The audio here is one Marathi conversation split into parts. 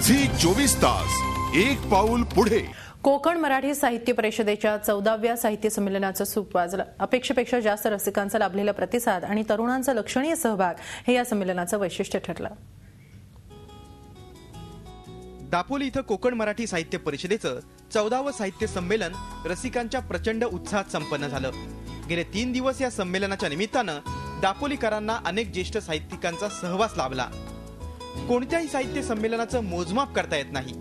झी 24 तास एक पाऊल पुढे। कोकण मराठी साहित्य परिषदेच्या 14व्या साहित्य संमेलनाचं सूप वाजलं। अपेक्षेपेक्षा जास्त रसिकांचा लाभलेला प्रतिसाद आणि तरुणांचा लक्षणीय सहभाग हे या संमेलनाचं वैशिष्ट्य ठरलं। दापोली इथं कोकण मराठी साहित्य परिषदेचं 14वं साहित्य संमेलन रसिकांच्या प्रचंड उत्साहात संपन्न झालं। गेले 3 दिवस या संमेलनाच्या निमित्तानं दापोलीकरांना अनेक ज्येष्ठ साहित्यिकांचा सहवास लाभला। कोणत्याही साहित्य संमेलनाचं मोजमाप करता येत नाही,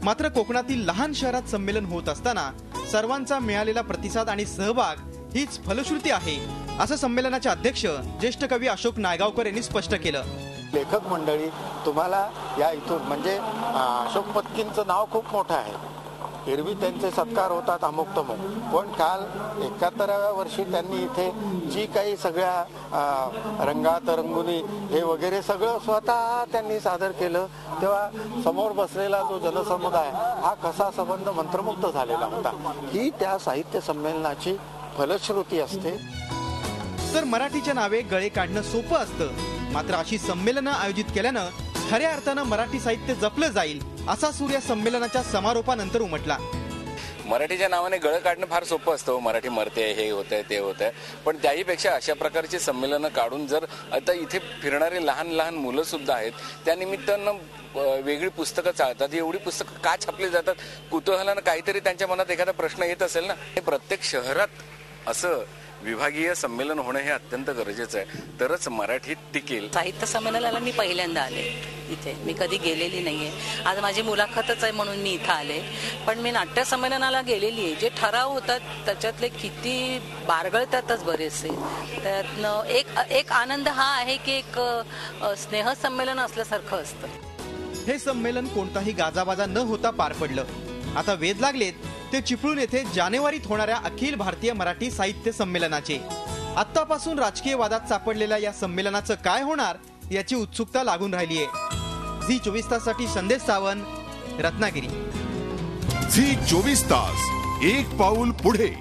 मात्र कोकणातील लहान शहरात संमेलन होत असताना सर्वांचा मिळालेला प्रतिसाद आणि सहभाग हीच फलश्रुती आहे, असं संमेलनाचे अध्यक्ष ज्येष्ठ कवी अशोक नायगावकर यांनी स्पष्ट केलं। लेखक मंडळी तुम्हाला या इथून म्हणजे अशोक पत्कींचं नाव खूप मोठं आहे, एरवी त्यांचे सत्कार होतात अमुक तमुक, पण काल 71व्या वर्षी त्यांनी इथे जी काही सगळ्या रंगात रंगुनी हे वगैरे सगळं स्वतः त्यांनी सादर केलं, तेव्हा समोर बसलेला जो जनसमुदाय हा कसा संबंध मंत्रमुग्ध झालेला होता। ही त्या साहित्य संमेलनाची फलश्रुती असते। तर मराठीच्या नावे गळे काढणं सोपं असतं, मात्र अशी संमेलनं आयोजित केल्यानं खऱ्या अर्थानं मराठी साहित्य जपलं जाईल, असा सूर या संमेलनाच्या समारोपानंतर उमटला। मराठीच्या नावाने गळं काढणं फार सोपं असतं, मराठी मरते, हे होतंय ते होतंय, पण त्याहीपेक्षा अशा प्रकारची संमेलनं काढून जर आता इथे फिरणारे लहान लहान मुलं सुद्धा आहेत, त्यानिमित्तानं वेगळी पुस्तकं चालतात, एवढी पुस्तकं का छापली जातात, कुतूहलानं काहीतरी त्यांच्या मनात एखादा प्रश्न येत असेल ना, हे प्रत्येक शहरात असं विभागीय संमेलन होणं हे अत्यंत गरजेचं आहे, तरच मराठी टिकेल। साहित्य संमेलनाला मी पहिल्यांदा आले इथे, मी कधी गेलेली नाहीये, आज माझी मुलाखतच आहे म्हणून मी इथं आले, पण मी नाट्य संमेलनाला गेलेली आहे। जे ठराव होतात त्याच्यातले किती बारगळतातच बरेचसे, त्यातनं एक आनंद हा आहे की एक स्नेह संमेलन असल्यासारखं असतं। हे संमेलन कोणताही गाजाबाजा न होता पार पडलं। आता वेध लागलेत ते चिपळूण येथे जानेवारीत होणाऱ्या अखिल भारतीय मराठी साहित्य संमेलनाचे। आतापासून राजकीय वादात सापडलेल्या या संमेलनाचं काय होणार याची उत्सुकता लागून राहिली आहे। झी 24 ताससाठी संदेश सावंत, रत्नागिरी। झी 24 तास एक पाऊल पुढे।